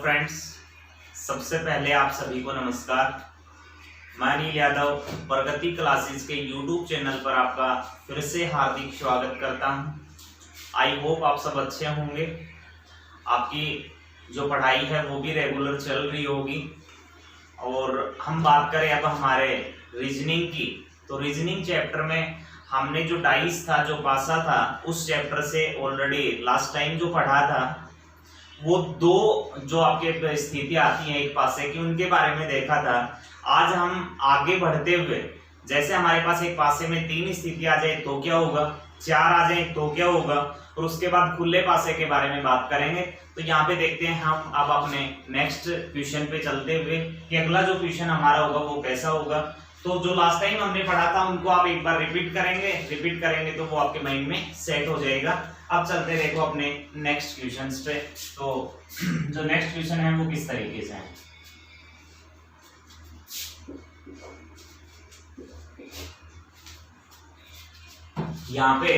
Friends, सबसे पहले आप सभी को नमस्कार। मैं अनिल यादव प्रगति क्लासेस के यूट्यूब चैनल पर आपका फिर से हार्दिक स्वागत करता हूं। आई होप आप सब अच्छे होंगे। आपकी जो पढ़ाई है वो भी रेगुलर चल रही होगी। और हम बात करें अब हमारे रीजनिंग की, तो रीजनिंग चैप्टर में हमने जो डाइस था, जो पासा था, उस चैप्टर से ऑलरेडी लास्ट टाइम जो पढ़ा था वो दो जो आपके स्थितियां आती हैं एक पासे की, उनके बारे में देखा था। आज हम आगे बढ़ते हुए, जैसे हमारे पास एक पासे में 3 स्थितियां आ जाए तो क्या होगा, 4 आ जाए तो क्या होगा, और उसके बाद खुले पासे के बारे में बात करेंगे। तो यहाँ पे देखते हैं हम अब अपने नेक्स्ट क्वेश्चन पे चलते हुए कि अगला जो क्वेश्चन हमारा होगा वो कैसा होगा। तो जो लास्ट टाइम हमने पढ़ा था उनको आप एक बार रिपीट करेंगे तो वो आपके माइंड में सेट हो जाएगा। अब चलते देखो अपने नेक्स्ट क्वेश्चंस पे। तो जो नेक्स्ट क्वेश्चन है वो किस तरीके से है, यहाँ पे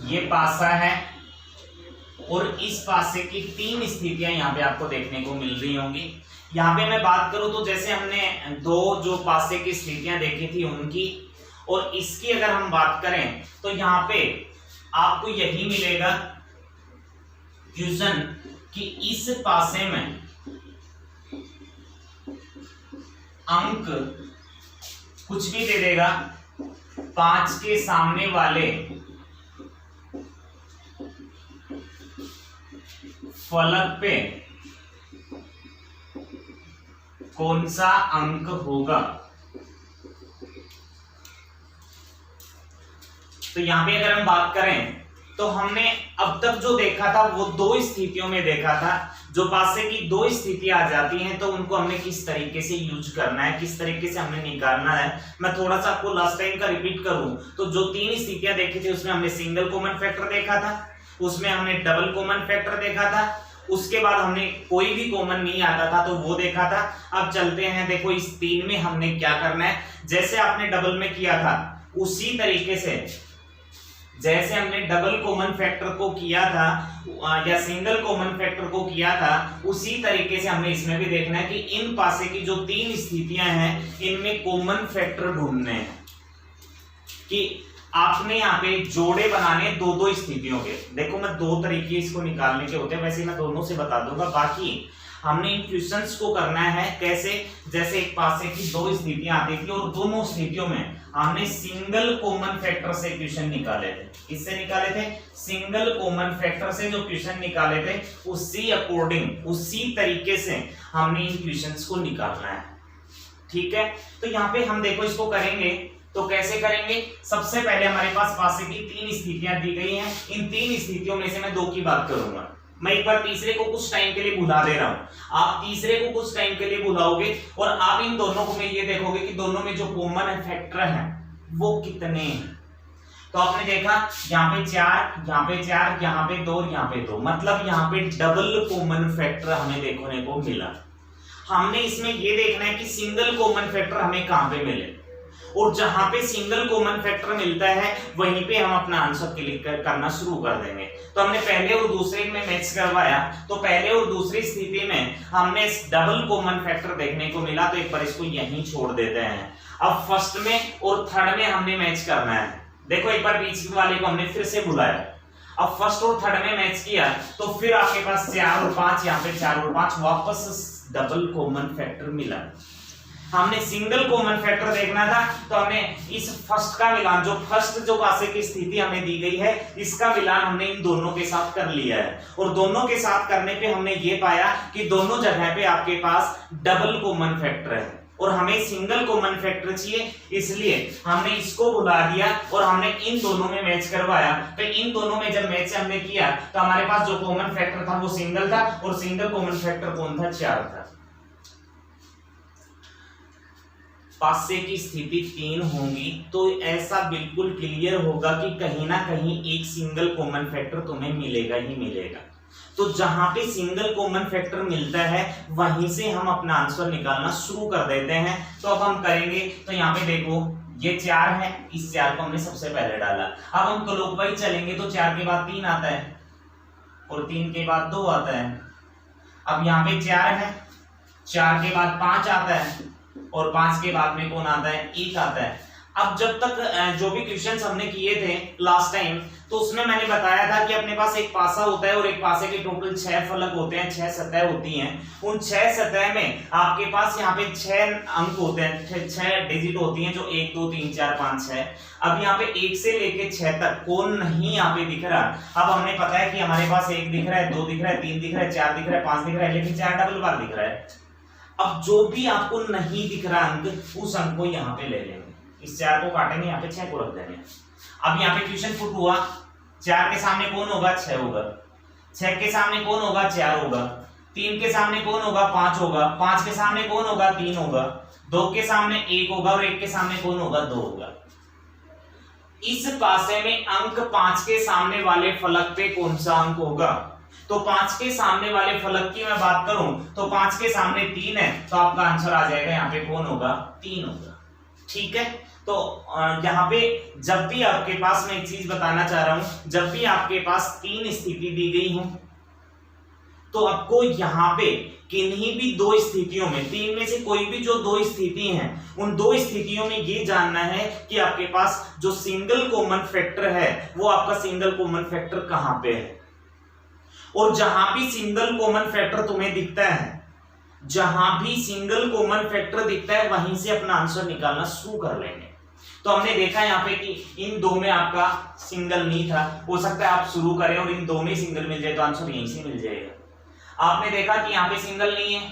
ये पासा है और इस पासे की 3 स्थितियां यहाँ पे आपको देखने को मिल रही होंगी। यहाँ पे मैं बात करूं तो जैसे हमने 2 जो पासे की स्थितियां देखी थी उनकी, और इसकी अगर हम बात करें तो यहाँ पे आपको यही मिलेगा क्वेश्चन कि इस पासे में अंक कुछ भी दे देगा, 5 के सामने वाले फलक पे कौन सा अंक होगा। तो यहां पे अगर हम बात करें तो हमने अब तक जो देखा था वो 2 स्थितियों में देखा था। जो पासे की 2 स्थितियां आ जाती हैं तो उनको हमने किस तरीके से यूज करना है, किस तरीके से हमने निकालना है। मैं थोड़ा सा आपको लास्ट टाइम का रिपीट करूं तो जो 3 स्थितियां देखी थी उसमें हमने सिंगल कॉमन फैक्टर देखा था, उसमें हमने डबल कॉमन फैक्टर देखा था, उसके बाद हमने कोई भी कॉमन नहीं आता था तो वो देखा था। अब चलते हैं, देखो इस 3 में हमने क्या करना है। जैसे आपने डबल में किया था उसी तरीके से, जैसे हमने डबल कॉमन फैक्टर को किया था या सिंगल कॉमन फैक्टर को किया था, उसी तरीके से हमने इसमें भी देखना है कि इन पासे की जो 3 स्थितियां हैं इनमें कॉमन फैक्टर ढूंढने हैं। कि आपने यहाँ पे जोड़े बनाने 2-2 स्थितियों के। देखो मैं 2 तरीके इसको निकालने के होते हैं, वैसे मैं दोनों से बता दूंगा। बाकी हमने इन क्वेश्चंस को करना है कैसे, जैसे एक पासे की 2 स्थितियां आती थी और दोनों स्थितियों में हमने सिंगल कॉमन फैक्टर से क्वेश्चन निकाले थे। किससे निकाले थे? सिंगल कॉमन फैक्टर से जो क्वेश्चन निकाले थे उसी अकॉर्डिंग, उसी तरीके से हमने इन क्वेश्चंस को निकालना है। ठीक है, तो यहाँ पे हम देखो इसको करेंगे तो कैसे करेंगे। सबसे पहले हमारे पास पासे की 3 स्थितियां दी गई हैं। इन 3 स्थितियों में से मैं 2 की बात करूंगा। मैं एक बार तीसरे को कुछ टाइम के लिए भुला दे रहा हूं। आप तीसरे को कुछ टाइम के लिए भुलाओगे और आप इन दोनों को में ये देखोगे कि दोनों में जो कॉमन फैक्टर हैं वो कितने हैं। तो आपने देखा यहाँ पे 4, यहाँ पे 4, यहाँ पे 2, यहाँ पे 2, मतलब यहाँ पे डबल कॉमन फैक्टर हमें देखने को मिला। हमने इसमें ये देखना है कि सिंगल कॉमन फैक्टर हमें कहां पे मिले, और जहां पे सिंगल कॉमन फैक्टर मिलता है वहीं पे हम अपना आंसर क्लिक करना शुरू कर देंगे। तो हमने पहले और दूसरे में मैच करवाया, तो पहले और दूसरी स्थिति में हमने डबल कॉमन फैक्टर देखने को मिला, तो एक बार इसको यहीं छोड़ देते हैं। अब फर्स्ट में और थर्ड में हमने मैच करना है। देखो एक बार बीच वाले को हमने फिर से बुलाया। अब फर्स्ट और थर्ड में मैच किया तो फिर आपके पास 4 और 5, यहाँ पे 4 और 5 वापस डबल कॉमन फैक्टर मिला। हमने सिंगल कॉमन फैक्टर देखना था तो हमने इस फर्स्ट का मिलान, जो फर्स्ट जो पासे की स्थिति हमें दी गई है, इसका मिलान हमने इन दोनों के साथ कर लिया है। और दोनों के साथ करने पे हमने ये पाया कि दोनों जगह पे आपके पास डबल कॉमन फैक्टर है और हमें सिंगल कॉमन फैक्टर चाहिए, इसलिए हमने इसको बुला दिया और हमने इन दोनों में मैच करवाया। तो इन दोनों में जब मैच हमने किया तो हमारे पास जो कॉमन फैक्टर था वो सिंगल था और सिंगल कॉमन फैक्टर कौन था? 4 था। पासे की स्थिति 3 होंगी तो ऐसा बिल्कुल क्लियर होगा कि कहीं ना कहीं एक सिंगल कॉमन फैक्टर तुम्हें मिलेगा ही मिलेगा। तो जहां पे सिंगल कॉमन फैक्टर मिलता है वहीं से हम अपना आंसर निकालना शुरू कर देते हैं। तो अब हम करेंगे, तो यहाँ पे देखो ये 4 है, इस 4 को हमने सबसे पहले डाला। अब हम क्लॉकवाइज चलेंगे तो 4 के बाद 3 आता है और 3 के बाद 2 आता है। अब यहाँ पे 4 है, 4 के बाद 5 आता है और 5 के बाद में कौन आता है, 1 आता है। अब जब तक जो भी क्वेश्चंस हमने किए थे लास्ट टाइम, तो उसमें मैंने बताया था कि अपने पास एक पासा होता है और एक पासे के टोटल 6 फलक होते हैं, 6 सतह होती हैं। उन 6 सतह में आपके पास यहाँ पे 6 अंक होते हैं, 6 डिजिट होती हैं, जो 1 2 3 4 5 6। अब यहाँ पे 1 से लेके 6 तक कौन नहीं यहाँ पे दिख रहा। अब हमने पता है कि हमारे पास 1 दिख रहा है, 2 दिख रहा है, 3 दिख रहा है, 4 दिख रहा है, 5 दिख रहा है, लेकिन 4 डबल बार दिख रहा है। अब जो भी आपको नहीं दिख रहा अंक, उस अंक को यहाँ पे ले लेंगे, इस 4 को काटेंगे, यहाँ पे 6 को रख देंगे। अब यहाँ पे क्वेश्चन पुट हुआ, 4 के सामने कौन होगा, 6 होगा, 6 के सामने कौन होगा, 4 होगा, 3 के सामने कौन होगा, 5 होगा, 5 के सामने कौन होगा, 3 होगा, 2 के सामने 1 होगा और 1 के सामने कौन होगा, 2 होगा। इस पासे में अंक 5 के सामने वाले फलक पे कौन सा अंक होगा। तो 5 के सामने वाले फलक की मैं बात करूं तो 5 के सामने 3 है, तो आपका आंसर आ जाएगा यहाँ पे कौन होगा, 3 होगा। ठीक है, तो यहाँ पे जब भी आपके पास, मैं एक चीज बताना चाह रहा हूं, जब भी आपके पास 3 स्थिति दी गई हो तो आपको यहाँ पे किन्हीं भी 2 स्थितियों में, 3 में से कोई भी जो 2 स्थिति हैं, उन 2 स्थितियों में ये जानना है कि आपके पास जो सिंगल कॉमन फैक्टर है वो आपका सिंगल कॉमन फैक्टर कहां पे है। और जहां भी सिंगल कॉमन फैक्टर तुम्हें दिखता है, जहां भी सिंगल कॉमन फैक्टर दिखता है वहीं से अपना आंसर निकालना शुरू कर लेंगे। तो हमने देखा यहाँ पे कि इन 2 में आपका सिंगल नहीं था, हो सकता है आप शुरू करें और इन 2 में सिंगल मिल जाए तो आंसर यहीं से मिल जाएगा। आपने देखा कि यहाँ पे सिंगल नहीं है,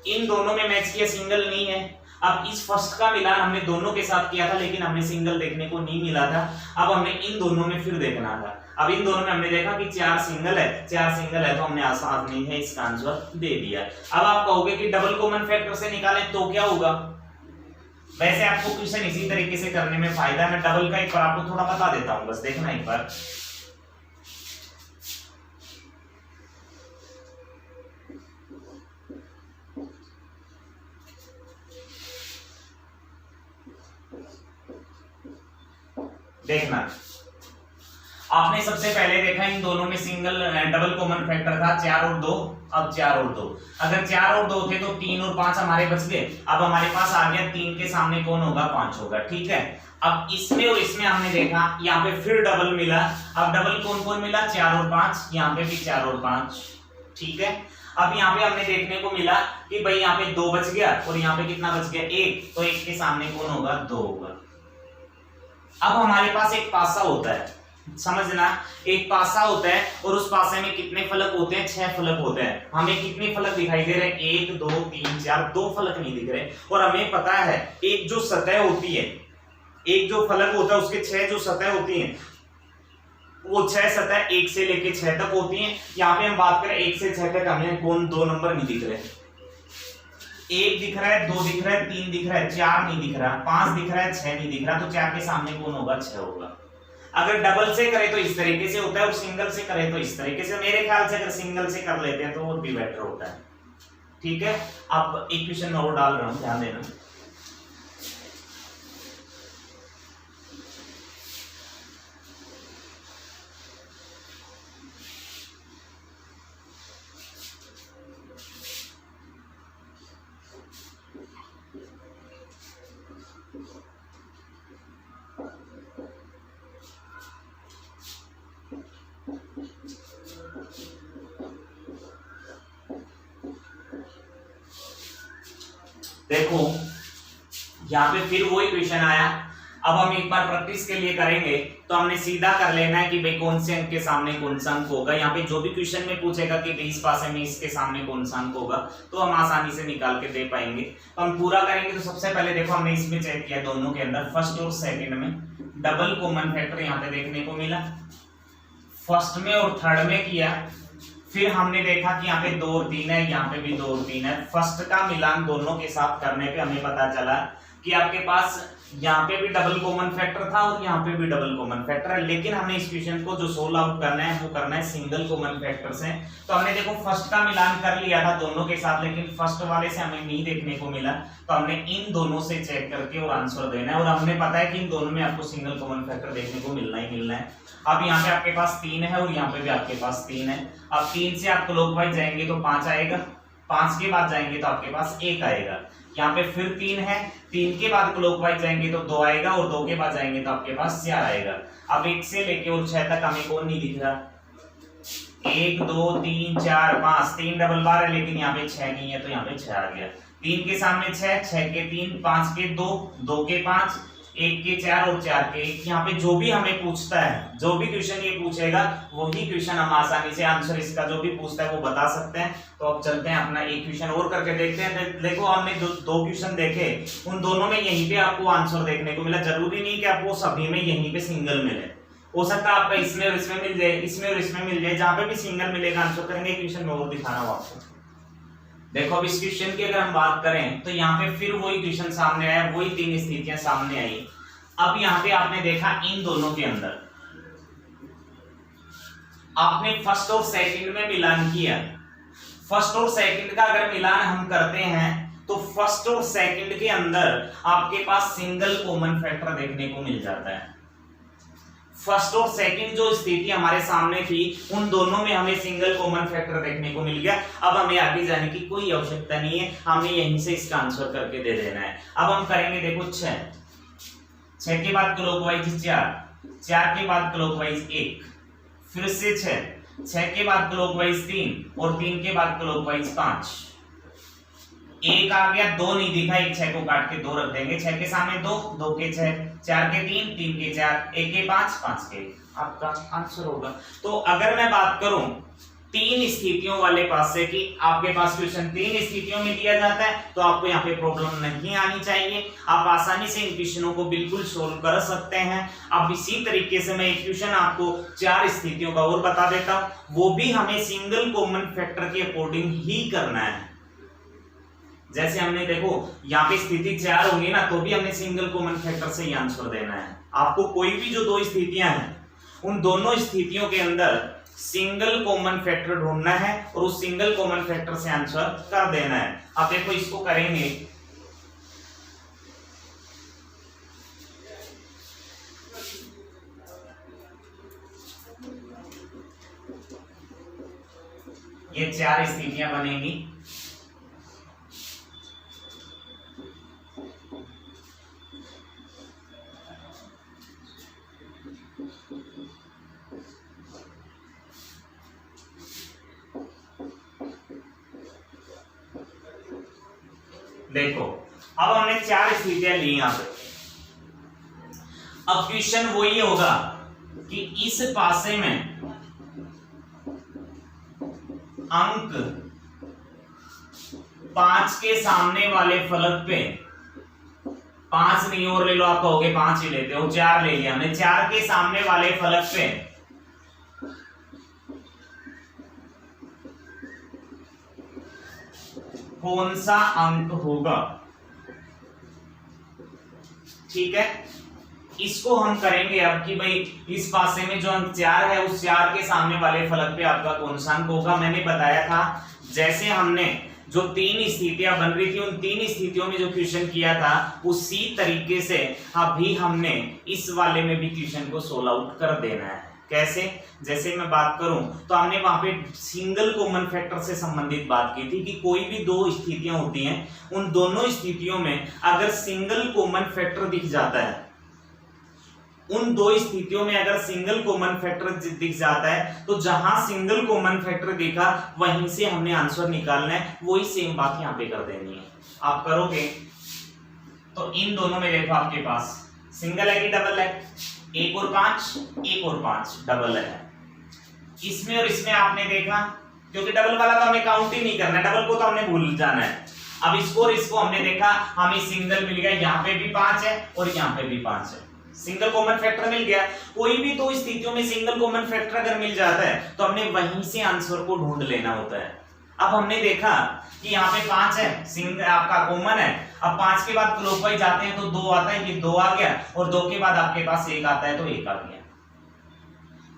इन दोनों में मैच किया, सिंगल नहीं है। अब इस फर्स्ट का मिलान हमने दोनों के साथ किया था, लेकिन हमने सिंगल देखने को नहीं मिला था। अब हमने इन दोनों में फिर देखना था। अब इन दोनों में हमने देखा कि 4 सिंगल है, 4 सिंगल है, तो हमने आसानी है इसका आंसर दे दिया। अब आप कहोगे कि डबल कॉमन फैक्टर से निकालें तो क्या होगा। वैसे आपको क्वेश्चन इसी तरीके से करने में फायदा है, मैं डबल का एक बार आपको थोड़ा बता देता हूं, बस देखना एक बार। देखना, आपने सबसे पहले देखा इन दोनों में सिंगल डबल कॉमन फैक्टर था 4 और 2, अब 4 और 2, अगर 4 और 2 थे तो 3 और 5 हमारे बच गए। अब हमारे पास आ गया 3 के सामने कौन होगा, 5 होगा। ठीक है, अब इसमें और इसमें हमने देखा यहाँ पे फिर डबल मिला। अब डबल कौन कौन मिला, 4 और 5, यहाँ पे भी 4 और 5। ठीक है, अब यहाँ पे हमने देखने को मिला कि भाई यहाँ पे 2 बच गया और यहाँ पे कितना बच गया, 1, तो 1 के सामने कौन होगा, 2 होगा। अब हमारे पास एक पासा होता है, समझना, एक पासा होता है और उस पासे में कितने फलक होते हैं, 6 फलक होते हैं। हमें कितने फलक दिखाई दे रहे हैं, 1 2 3 4, 2 फलक नहीं दिख रहे। और हमें पता है एक जो सतह होती है, एक जो फलक होता है उसके 6 जो सतह होती हैं, वो 6 सतह 1 से लेके 6 तक होती हैं। यहाँ पे हम बात करें 1 से 6 तक, हमें कौन 2 नंबर नहीं दिख रहे। 1 दिख रहा है, 2 दिख रहा है, 3 दिख रहा है, 4 नहीं दिख रहा, 5 दिख रहा है, 6 नहीं दिख रहा, तो 4 के सामने कौन होगा, 6 होगा। अगर डबल से करे तो इस तरीके से होता है और सिंगल से करे तो इस तरीके से। मेरे ख्याल से अगर सिंगल से कर लेते हैं तो वो भी बेटर होता है। ठीक है, अब एक क्वेश्चन और डाल रहा हूं, ध्यान देना। देखो यहाँ पे फिर वही क्वेश्चन आया। अब हम एक बार प्रैक्टिस के लिए करेंगे तो हमने सीधा कर लेना है कि भाई कौन से अंक के सामने कौन सा अंक होगा। यहाँ पे जो भी क्वेश्चन में पूछेगा कि इस पासे में इसके सामने कौन सा अंक होगा तो हम आसानी से निकाल के दे पाएंगे। तो हम पूरा करेंगे। तो सबसे पहले देखो हमने इसमें चेक किया दोनों के अंदर, फर्स्ट और सेकंड में डबल कॉमन फैक्टर यहाँ पे देखने को मिला, फर्स्ट में और थर्ड में किया। फिर हमने देखा कि यहाँ पे 2 और 3 है, यहाँ पे भी 2 और 3 है। फर्स्ट का मिलान दोनों के साथ करने पे हमें पता चला कि आपके पास यहाँ पे भी डबल कॉमन फैक्टर था और यहाँ पे भी डबल कॉमन फैक्टर है, लेकिन हमें इस क्वेश्चन को जो सोल्व आउट करना है वो करना है सिंगल कॉमन फैक्टर से। तो हमने देखो फर्स्ट का मिलान कर लिया था दोनों के साथ, लेकिन फर्स्ट वाले से हमें नहीं देखने को मिला, तो हमने इन दोनों से चेक करके और आंसर देना है। और हमें पता है कि इन दोनों में आपको सिंगल कॉमन फैक्टर देखने को मिलना ही मिलना है। अब यहाँ पे आपके पास 3 है और यहाँ पे भी आपके पास 3 है। अब 3 से आप क्लॉकवाइज जाएंगे तो 5 आएगा, 5 के बाद जाएंगे तो आपके पास 1 आएगा। यहाँ पे फिर 3 है, 3 के बाद क्लॉकवाइज जाएंगे तो 2 आएगा और 2 के बाद जाएंगे तो आपके पास 4 आएगा। अब 1 से लेके और 6 तक हमें कौन नहीं दिख रहा, 1 2 3 4 5, 3 डबल बार है लेकिन यहाँ पे 6 नहीं है, तो यहाँ पे 6 आ गया। 3 के सामने 6, 6 के 3, 5 के 2, 2 के 5, 1 के 4 और 4 के 1। यहाँ पे जो भी हमें पूछता है, जो भी क्वेश्चन ये पूछेगा वही क्वेश्चन हम आसानी से आंसर इसका जो भी पूछता है वो बता सकते हैं। तो अब चलते हैं अपना एक क्वेश्चन और करके देखते हैं। देखो हमने दो क्वेश्चन देखे, उन दोनों में यहीं पे आपको आंसर देखने को मिला। जरूरी नहीं कि आपको सभी में यहीं पे सिंगल मिले, हो सकता है आपका इसमें और इसमें मिल जाए, इसमें और इसमें मिल जाए। जहां पे भी सिंगल मिलेगा आंसर करेंगे। क्वेश्चन में और दिखाना हो आपको। देखो अब इस क्वेश्चन की अगर हम बात करें तो यहाँ पे फिर वही क्वेश्चन सामने आया, वही 3 स्थितियां सामने आई। अब यहाँ पे आपने देखा इन दोनों के अंदर आपने फर्स्ट और सेकंड में मिलान किया। फर्स्ट और सेकंड का अगर मिलान हम करते हैं तो फर्स्ट और सेकंड के अंदर आपके पास सिंगल कॉमन फैक्टर देखने को मिल जाता है। फर्स्ट और सेकंड जो स्थिति हमारे सामने थी उन दोनों में हमें सिंगल कॉमन फैक्टर देखने को मिल गया। अब हमें आगे जाने की कोई आवश्यकता नहीं है, हमें यहीं से इसका आंसर करके दे देना है। अब हम करेंगे देखो 6 के बाद क्लॉकवाइज 4 के बाद क्लॉकवाइज 1, फिर से 6 के बाद क्लॉकवाइज 3 और 3 के बाद क्लॉकवाइज 5। 1 आ गया, 2 नहीं दिखा, 1 6 को काट के 2 रख देंगे। 6 के सामने 2, 2 के 6, 4 के 3, 3 के 4, 1 के 5, 5 के 1 आपका आंसर होगा। तो अगर मैं बात करूं 3 स्थितियों वाले पास से कि आपके पास क्वेश्चन 3 स्थितियों में दिया जाता है तो आपको यहाँ पे प्रॉब्लम नहीं आनी चाहिए, आप आसानी से इन क्वेश्चनों को बिल्कुल सोल्व कर सकते हैं। अब इसी तरीके से मैं एक क्वेश्चन आपको 4 स्थितियों का और बता देता हूँ, वो भी हमें सिंगल कॉमन फैक्टर के अकॉर्डिंग ही करना है। जैसे हमने देखो यहाँ पे स्थिति 4 होगी ना तो भी हमने सिंगल कॉमन फैक्टर से ही आंसर देना है। आपको कोई भी जो 2 स्थितियां हैं उन दोनों स्थितियों के अंदर सिंगल कॉमन फैक्टर ढूंढना है और उस सिंगल कॉमन फैक्टर से आंसर कर देना है। आप देखो इसको करेंगे, ये 4 स्थितियां बनेंगी। देखो अब हमने 4 स्थितियां ली यहां पे। अब क्वेश्चन वही होगा कि इस पासे में अंक 5 के सामने वाले फलक पे 5 नहीं और ले लो, आप कहोगे 5 ही लेते हो, 4 ले लिया हमने। 4 के सामने वाले फलक पे कौन सा अंक होगा, ठीक है। इसको हम करेंगे अब कि भाई इस पासे में जो अंक 4 है उस 4 के सामने वाले फलक पे आपका कौन सा अंक होगा। मैंने बताया था जैसे हमने जो 3 स्थितियां बन रही थी उन 3 स्थितियों में जो क्वेश्चन किया था उसी तरीके से अभी हमने इस वाले में भी क्वेश्चन को सोल्व आउट कर देना है। कैसे, जैसे मैं बात करूं तो हमने वहां पे सिंगल कॉमन फैक्टर से संबंधित बात की थी कि कोई भी 2 स्थितियां होती हैं उन दोनों स्थितियों में अगर सिंगल कॉमन फैक्टर दिख जाता है, उन 2 स्थितियों में अगर सिंगल कॉमन फैक्टर दिख जाता है तो जहां सिंगल कॉमन फैक्टर दिखा वहीं से हमने आंसर निकालना है। वही सेम बात यहां पे कर देनी है। आप करोगे तो इन दोनों में देखो आपके पास सिंगल है कि डबल है, 1 और 5 डबल है। इसमें और इसमें आपने देखा, क्योंकि डबल वाला तो हमें काउंट ही नहीं करना है, डबल को तो हमने भूल जाना है। अब इसको और इसको हमने देखा, हमें सिंगल मिल गया, यहाँ पे भी 5 है और यहाँ पे भी 5 है, सिंगल कॉमन फैक्टर मिल गया। कोई भी 2 स्थितियों में सिंगल कॉमन फैक्टर अगर मिल जाता है तो हमने वहीं से आंसर को ढूंढ लेना होता है। अब हमने देखा कि यहाँ पे 5 है, सिंगल आपका कॉमन है। अब 5 के बाद क्लॉकवाइज जाते हैं तो 2 आता है, ये 2 आ गया, और 2 के बाद आपके पास 1 आता है तो 1 आ गया।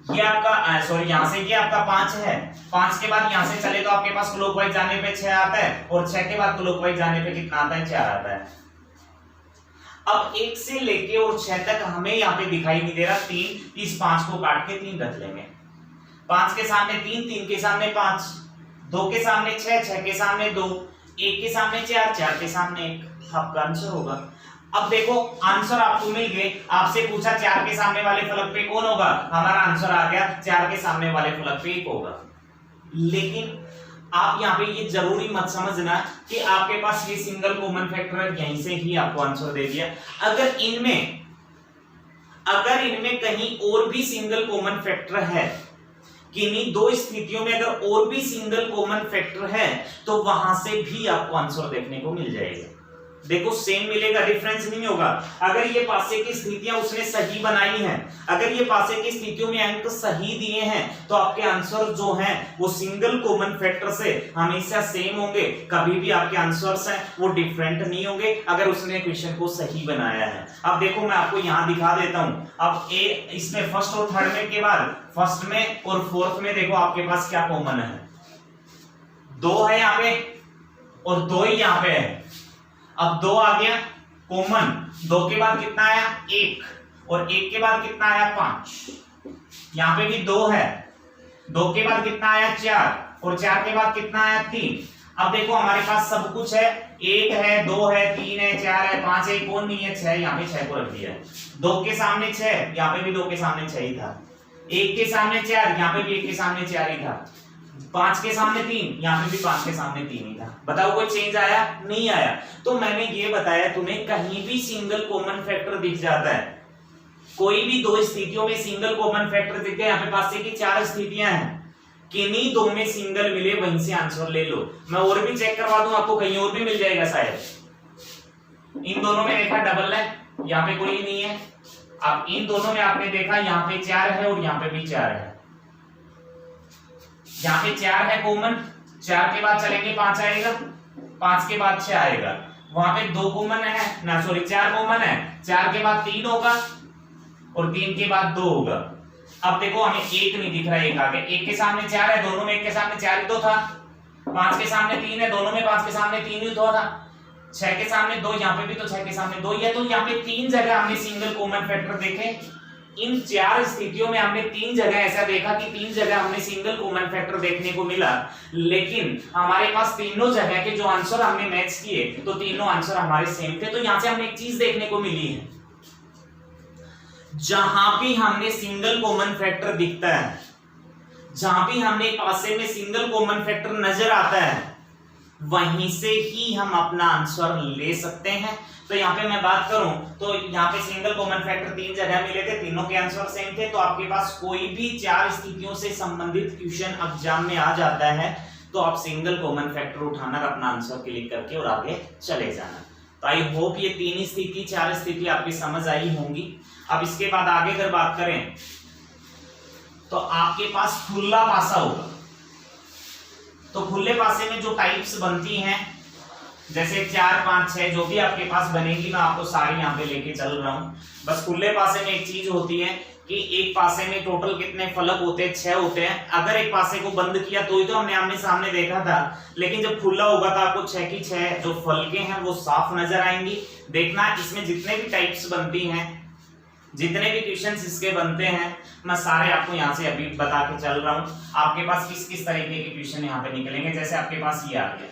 ये आपका सॉरी यहां से ये आपका 5 है, 5 के बाद यहां से चले तो आपके पास क्लॉकवाइज जाने पे 6 आता है, और 6 के बाद क्लॉकवाइज जाने पे कितना आता है, 4 आता है। अब 1 से लेके और 6 तक हमें यहाँ पे दिखाई नहीं दे रहा 3, इस 5 को काट के 3 रख लेंगे। 5 के सामने 3, 3 के सामने 5, 2 के सामने 6, 6 के सामने 2, 1 के सामने 4, 4 के सामने 1, आपका आंसर होगा। अब देखो आंसर आपको मिल गए, आपसे पूछा 4 के सामने वाले फलक पे कौन होगा, हमारा आंसर आ गया 4 के सामने वाले फलक पे 1 होगा। लेकिन आप यहाँ पे ये जरूरी मत समझना कि आपके पास ये सिंगल कॉमन फैक्टर है, यहीं से ही आपको आंसर दे दिया। अगर इनमें कहीं और भी सिंगल कॉमन फैक्टर है, किन्हीं 2 स्थितियों में अगर और भी सिंगल कॉमन फैक्टर है, तो वहां से भी आपको आंसर देखने को मिल जाएगा। देखो सेम मिलेगा, डिफरेंस नहीं होगा। अगर ये पासे की स्थितियां उसने सही बनाई हैं, अगर ये पासे की स्थितियों में अंक सही दिए हैं, तो आपके आंसर जो हैं वो सिंगल कॉमन फैक्टर से हमेशा सेम होंगे, कभी भी आपके आंसर्स हैं वो डिफरेंट नहीं होंगे अगर उसने क्वेश्चन को सही बनाया है। अब देखो मैं आपको यहां दिखा देता हूं। अब इसमें फर्स्ट और थर्ड में के बाद फर्स्ट में और फोर्थ में देखो आपके पास क्या कॉमन है, 2 है यहाँ पे और 2 ही यहाँ पे है। अब 2 आ गया कॉमन, 2 के बाद कितना आया 1, और 1 के बाद कितना आया 5, यहां पे भी 2 है, 2 के बाद कितना आया 4, और 4 के बाद कितना आया 3। अब देखो हमारे पास सब कुछ है, 1 है, 2 है, 3 है, 4 है, 5 है, कौन नहीं है 6, यहाँ पे 6 को रख दिया है। 2 के सामने 6, यहाँ पे भी 2 के सामने 6 ही था। 1 के सामने 4, यहाँ पे भी 1 के सामने 4 ही था। 5 के सामने 3, यहाँ पे भी 5 के सामने 3 ही था। बताओ कोई चेंज आया, नहीं आया। तो मैंने ये बताया तुम्हें कहीं भी सिंगल कॉमन फैक्टर दिख जाता है, कोई भी 2 स्थितियों में सिंगल कॉमन फैक्टर दिख गया, यहाँ पे पास की 4 स्थितियां हैं, किन्हीं 2 में सिंगल मिले वहीं से आंसर ले लो। मैं और भी चेक करवा दूं आपको, कहीं और भी मिल जाएगा शायद। इन दोनों में देखा डबल है, यहाँ पे कोई नहीं है। अब इन दोनों में आपने देखा यहाँ पे 4 है और यहाँ पे भी 4 है, यहाँ पे 4 है कॉमन, 4 के बाद चलेंगे 5 आएगा, 5 के बाद 6 आएगा। वहां पे 2 कॉमन है ना, सॉरी 4 कॉमन है, 4 के बाद 3 होगा और 3 के बाद 2 होगा। अब देखो हमें 1 नहीं दिख रहा है, 1 आ गया। 1 के सामने 4 है, दोनों में 1 के सामने 4 ही तो था। 5 के सामने 3 है, दोनों में 5 के सामने 3 ही तो था। 6 के सामने 2, यहाँ पे भी तो 6 के सामने 2 ही है। तो यहाँ पे 3 जगह हमने सिंगल कॉमन फैक्टर देखे। इन 4 स्थितियों में हमने 3 जगह ऐसा देखा कि 3 जगह हमने सिंगल कॉमन फैक्टर देखने को मिला, लेकिन हमारे पास तीनों जगह के जो आंसर हमने मैच किए तो तीनों आंसर हमारे सेम थे। तो यहां से हमें एक चीज देखने को मिली है, जहां भी हमने सिंगल कॉमन फैक्टर दिखता है, जहां भी हमने पासे में सिंगल कॉमन फैक्टर नजर आता है, वहीं से ही हम अपना आंसर ले सकते हैं। तो यहाँ पे मैं बात करूं तो यहाँ पे सिंगल कॉमन फैक्टर 3 जगह मिले थे, तीनों के आंसर सेम थे। तो आपके पास कोई भी 4 स्थितियों से संबंधित क्वेश्चन एग्जाम में आ जाता है तो आप सिंगल कॉमन फैक्टर उठाना, अपना आंसर क्लिक करके और आगे चले जाना। तो आई होप ये 3 स्थिति 4 स्थिति आपकी समझ आई होंगी। अब इसके बाद आगे अगर बात करें तो आपके पास खुला पासा होगा। तो खुले पासे में जो टाइप्स बनती हैं, जैसे 4, 5, 6 जो भी आपके पास बनेगी, मैं आपको सारी यहाँ पे लेके चल रहा हूँ। बस खुले पासे में एक चीज होती है कि एक पासे में टोटल कितने फलक होते हैं, 6 होते हैं। अगर एक पासे को बंद किया तो ही तो हमने आमने सामने देखा था, लेकिन जब खुला होगा तो आपको 6 की 6 जो फलकें हैं वो साफ नजर आएंगी। देखना इसमें जितने भी टाइप्स बनती हैं, जितने भी क्वेश्चंस इसके बनते हैं, मैं सारे आपको यहाँ से अभी बता के चल रहा हूँ। आपके पास किस किस तरीके के क्वेश्चन यहाँ पे निकलेंगे। जैसे आपके पास ये आ गया,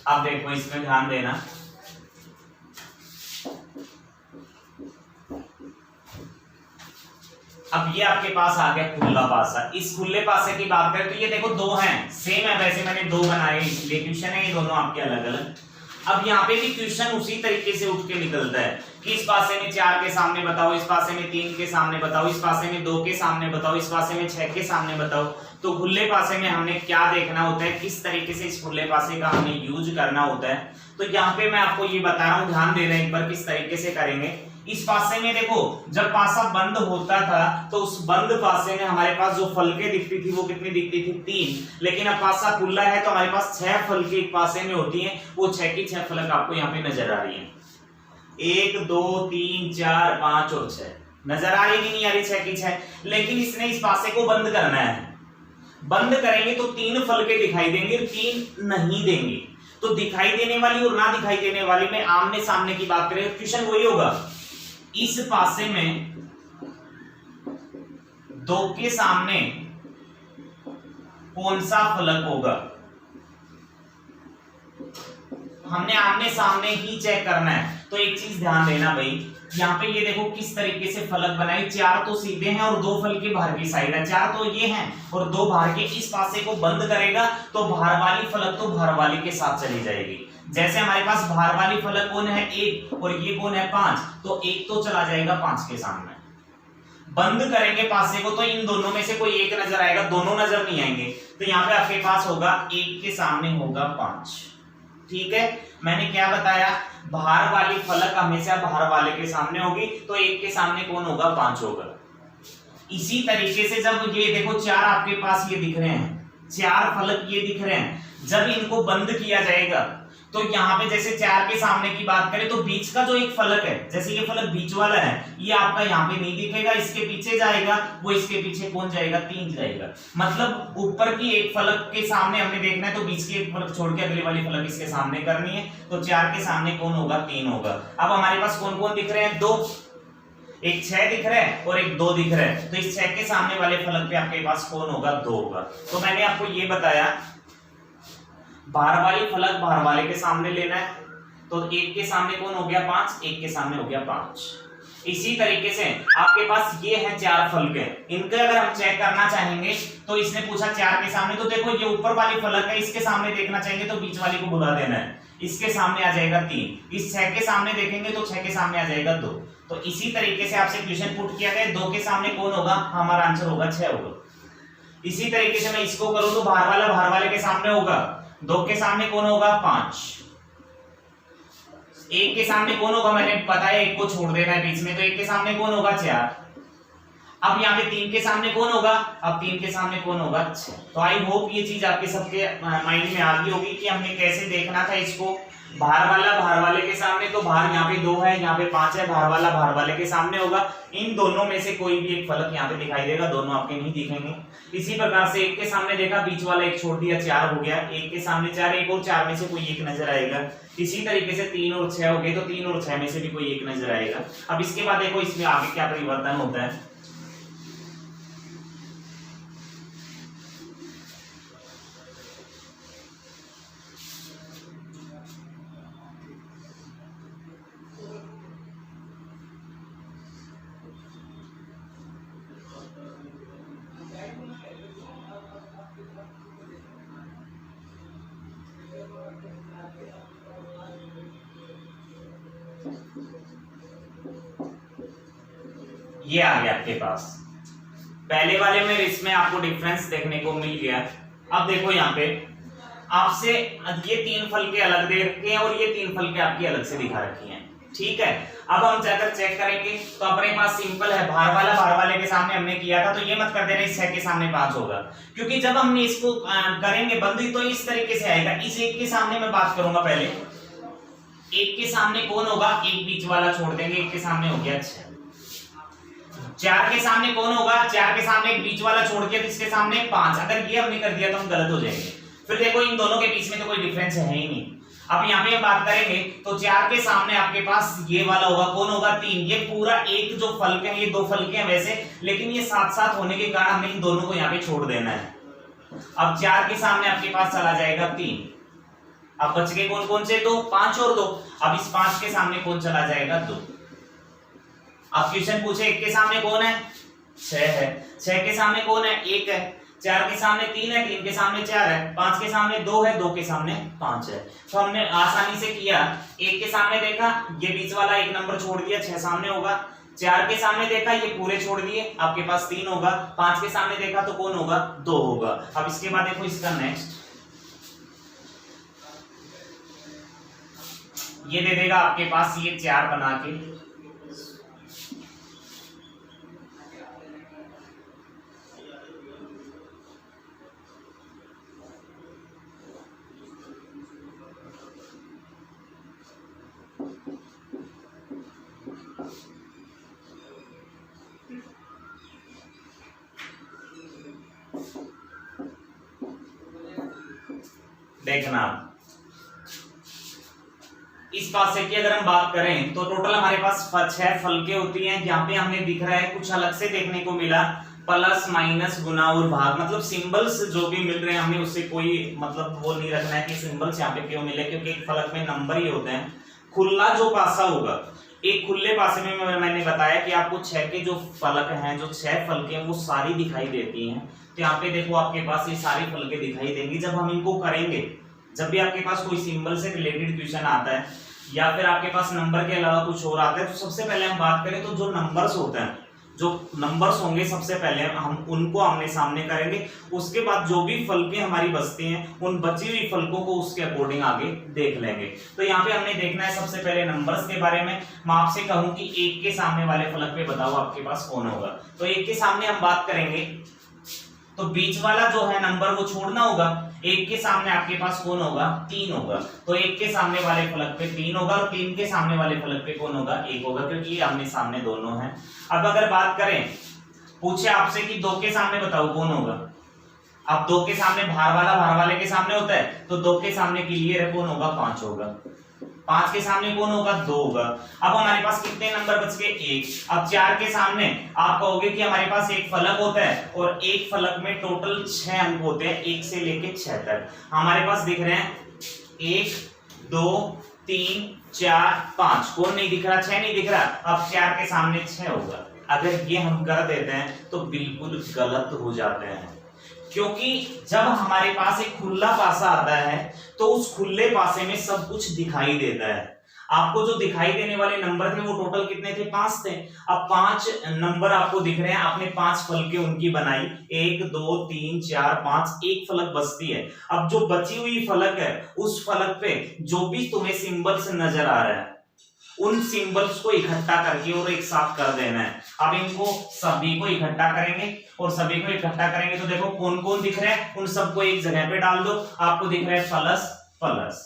अब देखो इसमें ध्यान देना, अब ये आपके पास आ गया खुला पासा। इस खुले पासे की बात करें तो ये देखो दो हैं, सेम है, वैसे मैंने दो बनाए इसलिए क्वेश्चन है ये दोनों आपके अलग अलग। अब यहाँ पे भी क्वेश्चन उसी तरीके से उठ के निकलता है कि इस पासे में 4 के सामने बताओ, इस पासे में 3 के सामने बताओ, इस पासे में 2 के सामने बताओ, इस पासे में 6 के सामने बताओ। तो खुले पासे में हमने क्या देखना होता है, किस तरीके से इस खुले पासे का हमें यूज करना होता है। तो यहाँ पे मैं आपको ये बता रहा हूँ, ध्यान देना एक बार किस तरीके से करेंगे। इस पासे में देखो जब पासा बंद होता था तो उस बंद पासे में हमारे पास जो फलके दिखती थी वो कितनी दिखती थी, 3। लेकिन अब पासा खुला है तो हमारे पास 6 फलके एक पासे में होती हैं, वो 6 की 6 फलक आपको यहाँ पे नजर आ रही है। 1 2 3 4 5 और 6 नजर आ रही कि नहीं आ रही, 6 की 6। लेकिन इसने इस पासे को बंद करना है, बंद करेंगे तो 3 फलके दिखाई देंगे, 3 नहीं देंगे। तो दिखाई देने वाली और ना दिखाई देने वाली में आमने सामने की बात करें, क्वेश्चन वही होगा, इस पासे में 2 के सामने कौन सा फलक होगा, हमने आमने सामने ही चेक करना है। तो एक चीज ध्यान देना भाई, यहाँ पे ये देखो किस तरीके से फलक बनाए, 4 तो सीधे हैं और 2 फलके बाहर की साइड है, 4 तो ये हैं और 2 बाहर के। इस पासे को बंद करेगा तो बाहर वाली फलक तो बाहर वाली के साथ चली जाएगी। जैसे हमारे पास बाहर वाली फलक कौन है, 1 और ये कौन है, 5, तो 1 तो चला जाएगा 5 के सामने। बंद करेंगे पासे को तो इन दोनों में से कोई एक नजर आएगा, दोनों नजर नहीं आएंगे। तो यहाँ पे आपके पास होगा 1 के सामने होगा 5। ठीक है, मैंने क्या बताया, बाहर वाली फलक हमेशा बाहर वाले के सामने होगी, तो 1 के सामने कौन होगा, 5 होगा। इसी तरीके से जब ये देखो 4 आपके पास ये दिख रहे हैं, 4 फलक ये दिख रहे हैं, जब इनको बंद किया जाएगा तो यहाँ पे जैसे 4 के सामने की बात करें तो बीच का जो एक फलक है, जैसे ये फलक बीच वाला है, ये आपका यहाँ पे नहीं दिखेगा, इसके पीछे जाएगा, वो इसके पीछे कौन जाएगा, 3 जाएगा। मतलब ऊपर की एक फलक के सामने हमने देखना है तो बीच की एक फलक छोड़ के अगली वाली फलक इसके सामने करनी है। तो 4 के सामने कौन होगा, 3 होगा। अब हमारे पास कौन कौन दिख रहे हैं, 2, एक 6 दिख रहा है और एक 2 दिख रहा है। तो इस 6 के सामने वाले फलक पे आपके पास कौन होगा, 2 होगा। तो मैंने आपको ये बताया बाहर वाली फलक बाहर वाले के सामने लेना है, तो 1 के सामने कौन हो गया, 5, 1 के सामने हो गया 5। इसी तरीके से आपके पास ये है 4 फलके, इनके अगर हम चेक करना चाहेंगे तो इसने पूछा 4 के सामने, तो देखो ये ऊपर वाली फलक है, इसके सामने देखना चाहेंगे तो बीच वाली को बुला देना है, इसके सामने आ जाएगा 3। इस 6 के सामने देखेंगे तो 6 के सामने आ जाएगा 2। तो इसी तरीके से आपसे क्वेश्चन पुट किया गया, 2 के सामने कौन होगा, हमारा आंसर होगा 6 होगा। इसी तरीके से मैं इसको करूं तो बाहर वाले के सामने होगा, 2 के सामने कौन होगा, 5। 1 के सामने कौन होगा, मैंने बताया 1 को छोड़ देना है बीच में, तो 1 के सामने कौन होगा, 4। अब यहाँ पे 3 के सामने कौन होगा, अब 3 के सामने कौन होगा, 6। तो आई होप ये चीज आपके सबके माइंड में आ गई होगी कि हमने कैसे देखना था इसको। बाहर वाले के सामने, तो बाहर यहाँ पे 2 है, यहाँ पे 5 है, बाहर वाले के सामने होगा। इन दोनों में से कोई भी एक फलक यहाँ पे दिखाई देगा, दोनों आपके नहीं दिखेंगे। इसी प्रकार से 1 के सामने देखा, बीच वाला एक छोड़ दिया, 4 हो गया। 1 के सामने 4, 1 और 4 में से कोई एक नजर आएगा। इसी तरीके से 3 और 6 हो गए, तो 3 और 6 में से भी कोई एक नजर आएगा। अब इसके बाद देखो इसमें आगे क्या परिवर्तन होता है। ये आ गया आपके पास, पहले वाले में इसमें आपको डिफरेंस देखने को मिल गया। अब देखो यहाँ पे आपसे ये 3 फलके अलग दे रखे हैं और ये 3 फलके आपकी अलग से दिखा रखी हैं, ठीक है। अब हम जाकर चेक करेंगे तो अपने पास सिंपल है, बाहर वाले के सामने हमने किया था, तो ये मत कर देना इस 6 के सामने 5 होगा, क्योंकि जब हमने इसको करेंगे बंदी तो इस तरीके से आएगा। इस 1 के सामने मैं बात करूंगा, पहले 1 के सामने कौन होगा, एक बीच वाला छोड़ देंगे, 1 के सामने हो गया 6। 4 के सामने कौन होगा, 4 के सामने एक बीच वाला छोड़ दिया, तो इसके सामने 5। अगर ये हमने कर दिया तो हम गलत हो जाएंगे। फिर देखो इन दोनों के बीच में तो कोई डिफरेंस है ही नहीं। अब यहाँ पे हम बात करेंगे तो 4 के सामने आपके पास ये वाला होगा, कौन होगा, 3। ये पूरा एक जो फलक है, ये 2 फलके हैं वैसे, लेकिन ये साथ साथ होने के कारण हमें इन दोनों को यहाँ पे छोड़ देना है। अब 4 के सामने आपके पास चला जाएगा 3। अब बच गए कौन कौन से, 2, 5 और 2। अब इस 5 के सामने कौन चला जाएगा, 2। अब क्वेश्चन पूछे 1 के सामने कौन है, 6 है, 6 के सामने कौन है 1 है, 4 के सामने 3 है, 3 के सामने 4 है, 5 के सामने 2 है, 2 के सामने 5 है। तो हमने आसानी से किया, 1 के सामने देखा ये बीच वाला एक नंबर छोड़ दिया, 6 सामने होगा, 4 के सामने देखा ये पूरे छोड़ दिए, आपके पास 3 होगा, 5 के सामने देखा तो कौन होगा 2 होगा। अब इसके बाद देखो इसका नेक्स्ट, ये दे देगा आपके पास ये 4 बना के, देखना इस पासे की अगर हम बात करें तो टोटल हमारे पास 6 फलके होती हैं। यहाँ पे हमें दिख रहा है कुछ अलग से देखने को मिला, प्लस माइनस गुना और भाग, मतलब सिंबल्स जो भी मिल रहे हैं हमें उससे कोई मतलब वो नहीं रखना है कि सिंबल्स यहाँ पे क्यों मिले, क्योंकि एक फलक में नंबर ही होते हैं। खुला जो पासा होगा, एक खुले पासे में मैंने बताया कि आपको 6 के जो फलक हैं, जो 6 फलके हैं वो सारी दिखाई देती हैं। तो यहाँ पे देखो आपके पास ये सारी फलके दिखाई देंगी। जब हम इनको करेंगे, जब भी आपके पास कोई सिंबल से रिलेटेड क्वेश्चन आता है या फिर आपके पास नंबर के अलावा कुछ और आता है, तो सबसे पहले हम बात करें तो जो नंबर्स होते हैं, जो नंबर्स होंगे सबसे पहले हम उनको आमने सामने करेंगे। उसके बाद जो भी फलके हमारी बचती हैं उन बची हुई फलकों को उसके अकॉर्डिंग आगे देख लेंगे। तो यहाँ पे हमने देखना है सबसे पहले नंबर्स के बारे में। मैं आपसे कहूं कि 1 के सामने वाले फलक पे बताओ आपके पास कौन होगा, तो 1 के सामने हम बात करेंगे तो बीच वाला जो है नंबर वो छोड़ना होगा। 1 के सामने आपके पास कौन होगा 3 होगा, तो 1 के सामने वाले फलक पे 3 होगा और 3 के सामने वाले फलक पे कौन होगा 1 होगा, क्योंकि ये आमने सामने दोनों हैं। अब अगर बात करें, पूछे आपसे कि 2 के सामने बताओ कौन होगा, अब 2 के सामने भार वाले के सामने होता है, तो 2 के सामने क्लियर है कौन होगा 5 होगा, 5 के सामने कौन होगा 2 होगा। अब हमारे पास कितने नंबर बच गए 1। अब 4 के सामने आप कहोगे कि हमारे पास एक फलक होता है और एक फलक में टोटल 6 अंक होते हैं, 1 से लेके 6 तक। हमारे पास दिख रहे हैं 1 2 3 4 5, कौन नहीं दिख रहा 6 नहीं दिख रहा। अब 4 के सामने 6 होगा। अगर ये हम कर देते हैं तो बिल्कुल गलत हो जाते हैं, क्योंकि जब हमारे पास एक खुला पासा आता है तो उस खुले पासे में सब कुछ दिखाई देता है। आपको जो दिखाई देने वाले नंबर थे वो टोटल कितने थे 5 थे। अब 5 नंबर आपको दिख रहे हैं, आपने 5 फलके उनकी बनाई, 1 2 3 4 5, एक फलक बचती है। अब जो बची हुई फलक है उस फलक पे जो भी तुम्हें सिंबल्स नजर आ रहा है उन सिंबल्स को इकट्ठा करके और एक साथ कर देना है। अब इनको सभी को इकट्ठा करेंगे और सभी को इकट्ठा करेंगे तो देखो कौन कौन दिख रहे हैं, उन सबको एक जगह पे डाल दो। आपको दिख रहा है प्लस प्लस,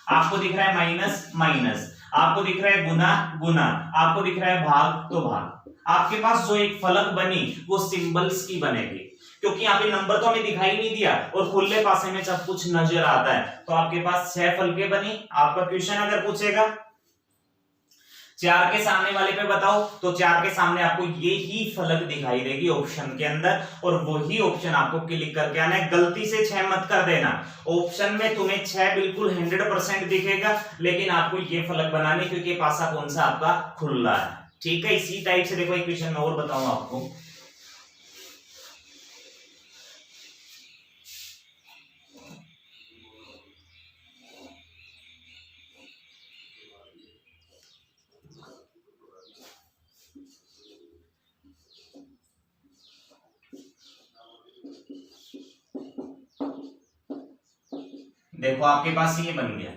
आपको दिख रहा है माइनस माइनस, आपको दिख रहा है गुना गुना, आपको दिख रहा है भाग तो भाग। आपके पास जो एक फलक बनी वो सिंबल्स की बनेगी, क्योंकि यहाँ पे नंबर तो हमें दिखाई नहीं दिया और खुले पासे में सब कुछ नजर आता है। तो आपके पास 6 फलके बनी। आपका क्वेश्चन अगर पूछेगा 4 के सामने वाले पे बताओ, तो 4 के सामने आपको ये ही फलक दिखाई देगी ऑप्शन के अंदर और वही ऑप्शन आपको क्लिक करके आना है। गलती से 6 मत कर देना। ऑप्शन में तुम्हें 6 बिल्कुल 100% दिखेगा, लेकिन आपको ये फलक बनाने, क्योंकि पासा कौन सा आपका खुला है। ठीक है, इसी टाइप से देखो एक क्वेश्चन मैं और बताऊं आपको। देखो आपके पास ये बन गया।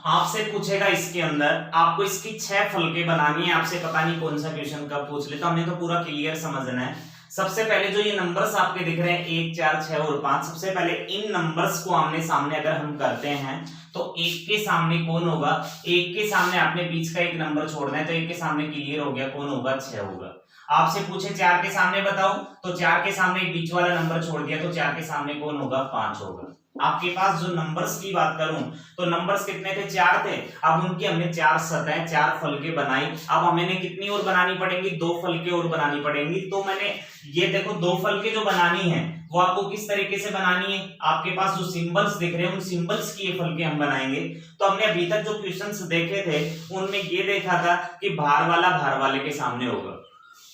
आपसे पूछेगा इसके अंदर, आपको इसकी 6 फलके बनानी है। आपसे पता नहीं कौन सा क्वेश्चन कब पूछ ले, तो हमने तो पूरा क्लियर समझना है। सबसे पहले जो ये नंबर्स आपके दिख रहे हैं 1 4 6 और 5, सबसे पहले इन नंबर्स को आमने सामने अगर हम करते हैं तो 1 के सामने कौन होगा, 1 के सामने आपने बीच का एक नंबर छोड़ना है, तो 1 के सामने क्लियर हो गया कौन होगा 6 होगा। आपसे पूछे 4 के सामने बताओ, तो 4 के सामने बीच वाला नंबर छोड़ दिया, तो 4 के सामने कौन होगा 5 होगा। आपके पास जो नंबर्स की बात करूं तो नंबर्स कितने थे 4 थे। अब उनकी हमने 4 सतह 4 फलके बनाई। अब हमें कितनी और बनानी पड़ेंगी, 2 फलके और बनानी पड़ेंगी। तो मैंने ये देखो 2 फलके जो बनानी है वो आपको किस तरीके से बनानी है, आपके पास जो सिंबल्स दिख रहे हैं उन सिंबल्स की ये फलके हम बनाएंगे। तो हमने अभी तक जो क्वेश्चंस देखे थे उनमें ये देखा था कि भार वाला भार वाले के सामने होगा,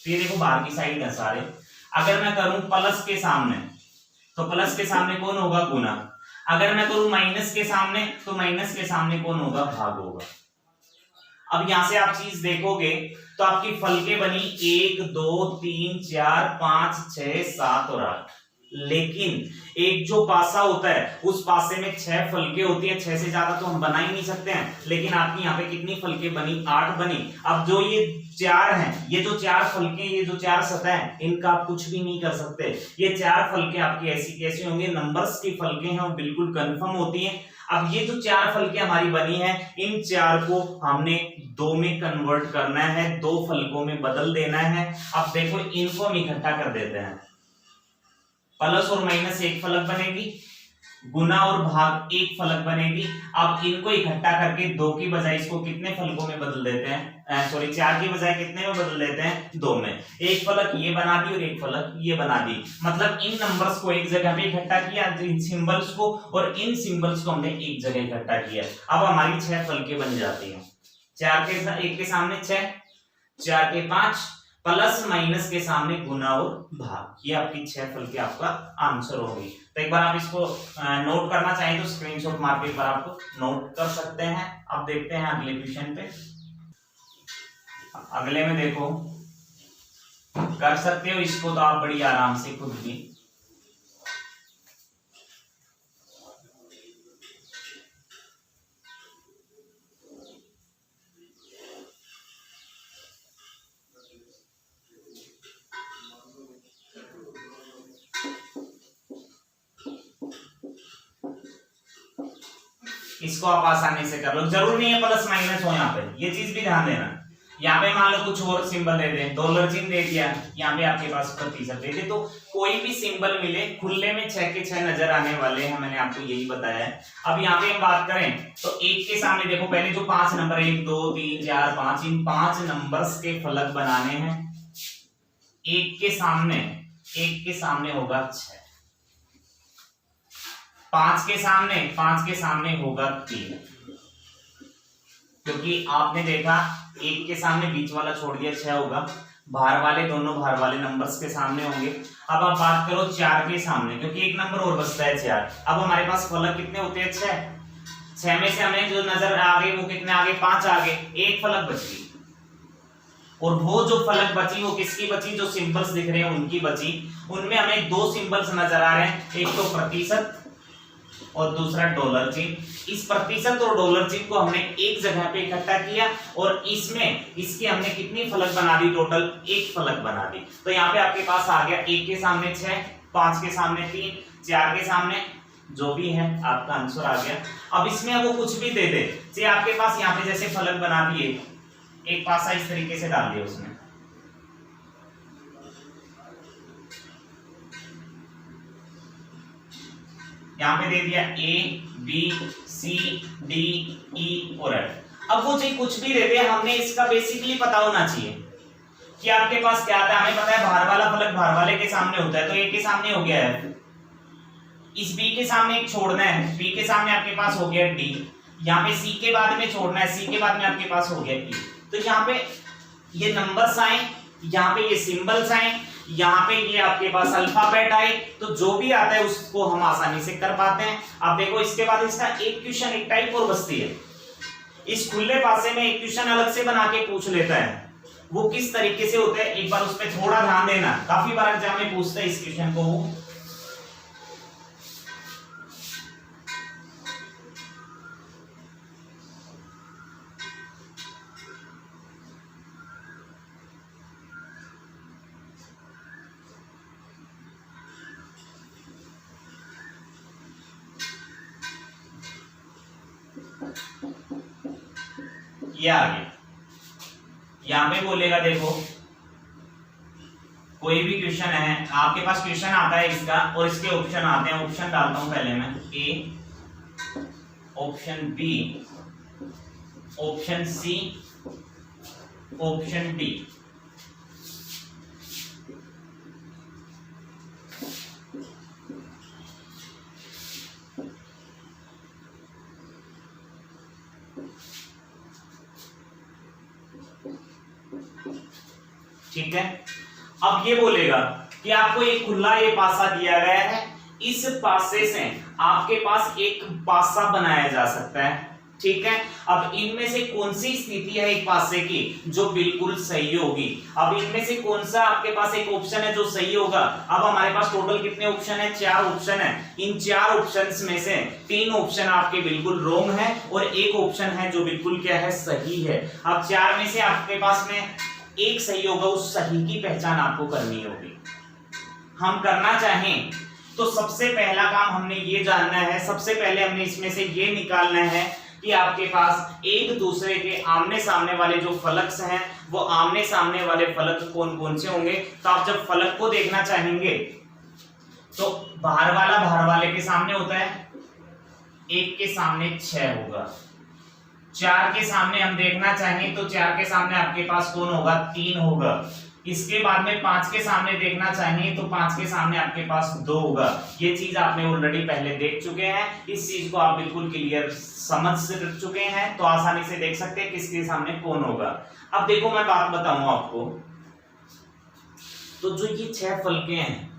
तो ये देखो बाहर की साइड है सारे। अगर मैं करूं प्लस के सामने, तो प्लस के सामने कौन होगा, गुना। अगर मैं करूं माइनस के सामने, तो माइनस के सामने कौन होगा, भाग होगा। अब यहां से आप चीज देखोगे तो आपकी फलके बनी 1 2 3 4 5 6 7 और 8। लेकिन एक जो पासा होता है उस पासे में 6 फलके होती है, 6 से ज्यादा तो हम बना ही नहीं सकते हैं। लेकिन आपकी यहाँ पे कितनी फलके बनी, 8 बनी। अब जो ये 4 हैं, ये जो 4 फलके, ये जो 4 सतह हैं, इनका आप कुछ भी नहीं कर सकते। ये 4 फलके आपकी ऐसी कैसी होंगी, नंबर्स की फलके हैं, वो बिल्कुल कंफर्म होती हैं। अब ये जो 4 फलके हमारी बनी है, इन 4 को हमने 2 में कन्वर्ट करना है, 2 फलकों में बदल देना है। अब देखो इनको हम इकट्ठा कर देते हैं, प्लस और माइनस एक फलक बनेगी, गुना और भाग एक फलक बनेगी। अब इनको इकट्ठा करके 2 की बजाय इसको कितने फलकों में बदल देते हैं, सॉरी 4 की बजाय कितने में बदल देते हैं, 2 में। एक फलक ये बना दी और एक फलक ये बना दी। मतलब इन नंबर्स को एक जगह पे इकट्ठा किया, इन सिंबल्स को, और इन सिंबल्स को हमने एक जगह इकट्ठा किया। अब हमारी 6 फलके बन जाती हैं। 4 के 1 के सामने 6, 4 के 5, प्लस माइनस के सामने गुना और भाग। ये आपकी 6 फलके आपका आंसर होगी। तो एक बार आप इसको नोट करना चाहें तो स्क्रीनशॉट मार के एक बार आपको नोट कर सकते हैं। अब देखते हैं अगले क्वेश्चन पे। अगले में देखो, कर सकते हो इसको तो आप बड़ी आराम से खुद भी। इसको आप आसानी से कर लो, जरूर नहीं है प्लस माइनस हो। यहाँ पे ये चीज भी ध्यान देना, यहाँ पे मान लो कुछ और सिंबल दे दे, डॉलर चिन्ह दे दिया, यहाँ पे आपके पास प्रतिशत दे दे, तो कोई भी सिंबल मिले खुले में 6 के 6 नजर आने वाले हैं। मैंने आपको यही बताया है। अब यहाँ पे हम बात करें तो 1 के सामने देखो, पहले जो 5 नंबर 1 2 3 4 5, इन 5 नंबर्स के फलक बनाने हैं। 1 के सामने होगा 6, 5 के सामने होगा 3, क्योंकि आपने देखा 1 के सामने बीच वाला छोड़ दिया, 6 होगा। बाहर वाले, दोनों बाहर वाले नंबर्स के सामने होंगे। अब आप बात करो 4 के सामने, क्योंकि एक नंबर और बचता है 4। अब हमारे पास फलक कितने होते हैं, 6। 6 में से हमें जो नजर आ गए वो कितने आ गए, 5 आ गए, एक फलक बच गई। और वो जो फलक बची वो किसकी बची, जो सिंबल्स दिख रहे हैं उनकी बची। उनमें हमें 2 सिंबल्स नजर आ रहे हैं, एक तो प्रतिशत और दूसरा डॉलर चिन्ह। इस प्रतिशत और डॉलर चिन्ह को हमने एक जगह पे इकट्ठा किया और इसमें इसके हमने कितनी फलक बना दी, टोटल 1 फलक बना दी। तो यहाँ पे आपके पास आ गया 1 के सामने 6, 5 के सामने 3, 4 के सामने जो भी है, आपका आंसर आ गया। अब इसमें वो कुछ भी दे दे, चाहे आपके पास यहाँ पे जैसे फलक बना दिए, एक पासा इस तरीके से डाल दिया उसमें, यहाँ पे दे दिया A B C D E और F। अब वो चाहे कुछ भी दे दे, हमने इसका बेसिकली पता होना चाहिए कि आपके पास क्या था। हमें पता है बाहर वाला फलक बाहर वाले के सामने होता है, तो A के सामने हो गया F। इस B के सामने एक छोड़ना है, B के सामने आपके पास हो गया D। यहाँ पे C के बाद में छोड़ना है, C के बाद में आपके पास हो गया E। तो यहाँ पे ये नंबर्स आए, यहाँ पे ये सिंबल्स आए, यहाँ पे ये आपके पास अल्फाबेट आए, तो जो भी आता है उसको हम आसानी से कर पाते हैं। अब देखो इसके बाद इसका एक क्वेश्चन, एक टाइप और बचती है। इस खुले पासे में एक क्वेश्चन अलग से बना के पूछ लेता है, वो किस तरीके से होता है एक बार उस पर थोड़ा ध्यान देना। काफी बार एग्जाम में पूछता है इस क्वेश्चन को वो। ये आ गया, यहां पे बोलेगा देखो कोई भी क्वेश्चन है, आपके पास क्वेश्चन आता है इसका और इसके ऑप्शन आते हैं। ऑप्शन डालता हूं पहले मैं, A, option B, option C, option D. ठीक है, अब ये बोलेगा कि आपको एक खुला ये पासा दिया गया है, इस पासे से आपके पास एक पासा बनाया जा सकता है, ठीक है। अब इनमें से कौन सी स्थिति है एक पासे की जो बिल्कुल सही होगी? अब इनमें से कौन सा आपके पास एक ऑप्शन है जो सही होगा? अब हमारे पास टोटल कितने ऑप्शन है? 4 ऑप्शन है। इन 4 ऑप्शंस में से 3 ऑप्शन आपके बिल्कुल रॉन्ग है और एक ऑप्शन है जो बिल्कुल क्या है? सही है। अब 4 में से आपके पास में एक सही होगा, उस सही की पहचान आपको करनी होगी। हम करना चाहें तो सबसे पहला काम हमने ये जानना है, सबसे पहले हमने इसमें से ये निकालना है कि आपके पास एक दूसरे के आमने सामने वाले जो फलक हैं वो आमने सामने वाले फलक कौन कौन से होंगे। तो आप जब फलक को देखना चाहेंगे तो बाहर वाले के सामने होता है, 1 के सामने 6 होगा। 4 के सामने हम देखना चाहें तो 4 के सामने आपके पास कौन होगा? 3 होगा। इसके बाद में 5 के सामने देखना चाहिए तो 5 के सामने आपके पास 2 होगा। ये चीज आपने ऑलरेडी पहले देख चुके हैं, इस चीज को आप बिल्कुल क्लियर समझ चुके हैं, तो आसानी से देख सकते हैं किसके सामने कौन होगा। अब देखो मैं बात बताऊं आपको, तो जो ये 6 फलके हैं,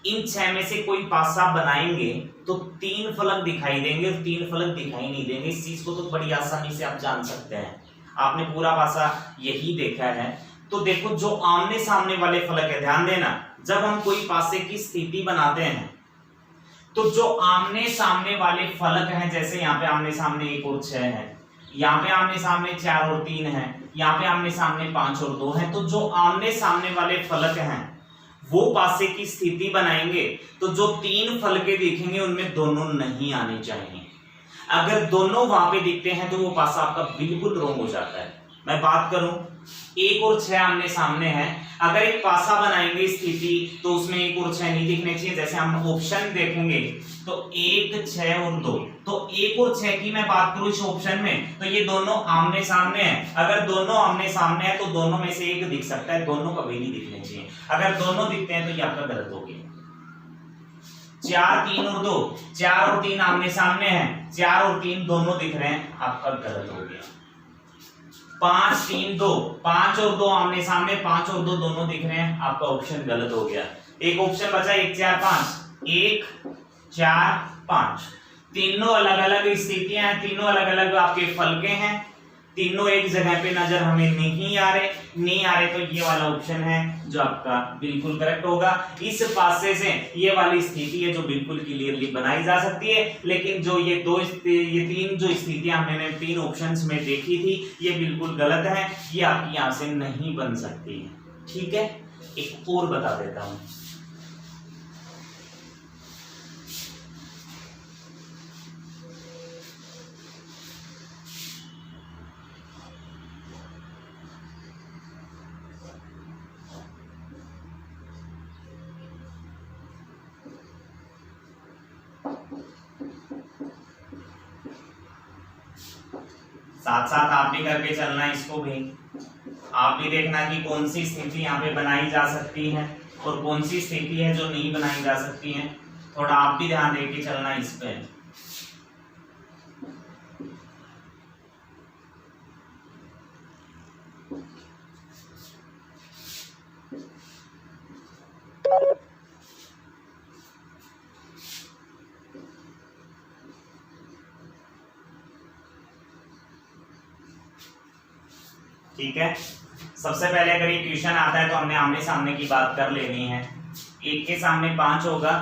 इन 6 में से कोई पासा बनाएंगे तो 3 फलक दिखाई देंगे और 3 फलक दिखाई नहीं देंगे। इस चीज को तो बड़ी आसानी से आप जान सकते हैं, आपने पूरा पासा यही देखा है। तो देखो जो आमने सामने वाले फलक है, ध्यान देना, जब हम कोई पासे की स्थिति बनाते हैं तो जो आमने सामने वाले फलक हैं, जैसे यहाँ पे आमने सामने 1 और 6 है, यहाँ पे आमने सामने 4 और 3 है, यहाँ पे आमने सामने 5 और 2 है, तो जो आमने सामने वाले फलक हैं वो पासे की स्थिति बनाएंगे तो जो 3 फलके दिखेंगे उनमें दोनों नहीं आने चाहिए। अगर दोनों वहां पे दिखते हैं तो वो पासा आपका बिल्कुल रॉन्ग हो जाता है। मैं बात करूं, 1 और 6 आमने सामने है, अगर एक पासा बनाएंगे स्थिति तो उसमें 1 और 6 नहीं दिखने चाहिए। जैसे हम ऑप्शन देखेंगे तो 1, 6 और 2, तो 1 और 6 की मैं बात करूं इस ऑप्शन में तो ये दोनों आमने सामने हैं। अगर दोनों आमने सामने है तो दोनों में से एक दिख सकता है, दोनों कभी नहीं दिखने चाहिए। अगर दोनों दिखते हैं तो ये आपका गलत हो गया। 4, 3 और 2, 4 और 3 आमने सामने हैं, 4 और 3 दोनों दिख रहे हैं, आपका गलत हो गया। 5, 3, 2, 5 और 2 आमने सामने, 5 और 2 दोनों दिख रहे हैं, आपका ऑप्शन गलत हो गया। एक ऑप्शन बचा 1, 4, 5, 1, 4, 5, तीनों अलग अलग स्थितियां हैं, तीनों अलग अलग आपके फलके हैं, तीनों एक जगह पे नजर हमें नहीं आ रहे तो ये वाला ऑप्शन है जो आपका बिल्कुल करेक्ट होगा। इस पासे से ये वाली स्थिति है जो बिल्कुल क्लियरली बनाई जा सकती है, लेकिन जो ये 3 जो स्थितियां हमने 3 ऑप्शंस में देखी थी ये बिल्कुल गलत है, ये आपकी यहां से नहीं बन सकती है, ठीक है। एक और बता देता हूं, साथ साथ आप भी करके चलना इसको भी, आप भी देखना कि कौन सी स्थिति यहाँ पे बनाई जा सकती है और कौन सी स्थिति है जो नहीं बनाई जा सकती है। थोड़ा आप भी ध्यान देके चलना इस पे। ठीक है, सबसे पहले अगर ये क्वेश्चन आता है तो हमने आमने सामने की बात कर लेनी है। 1 के सामने 5 होगा,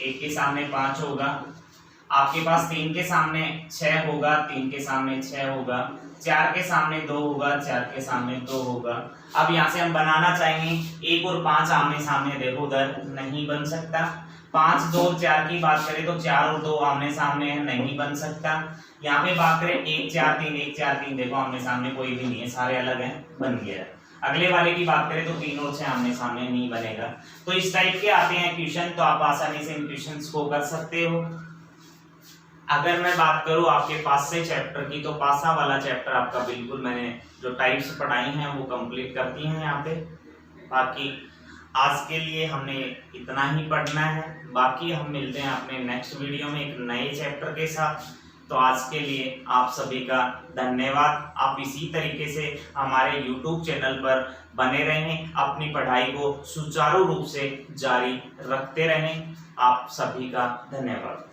1 के सामने 5 होगा, आपके पास 3 के सामने 6 होगा, 3 के सामने 6 होगा, 4 के सामने 2 होगा, 4 के सामने 2 होगा। अब यहाँ से हम बनाना चाहेंगे 1 और 5 आमने सामने, देखो उधर नहीं बन सकता। 5, 2, 4 की बात करें तो 4 और 2 आमने सामने है, नहीं बन सकता। यहाँ पे बात करें 1, 4, 3, 1, 4, 3, देखो आमने सामने कोई भी नहीं है, सारे अलग हैं, बन गया। अगले वाले की बात करें तो 3 और 6 आमने सामने नहीं बनेगा। तो इस टाइप के आते हैं क्वेश्चन, तो आप आसानी से इन क्वेश्चंस को कर सकते हो। अगर मैं बात करूं आपके पास से चैप्टर की, तो पासा वाला चैप्टर आपका बिल्कुल मैंने जो टाइप्स पढ़ाई हैं वो कंप्लीट करती हैं यहाँ पे। बाकी आज के लिए हमने इतना ही पढ़ना है, बाकी हम मिलते हैं अपने नेक्स्ट वीडियो में एक नए चैप्टर के साथ। तो आज के लिए आप सभी का धन्यवाद। आप इसी तरीके से हमारे YouTube चैनल पर बने रहें, अपनी पढ़ाई को सुचारू रूप से जारी रखते रहें। आप सभी का धन्यवाद।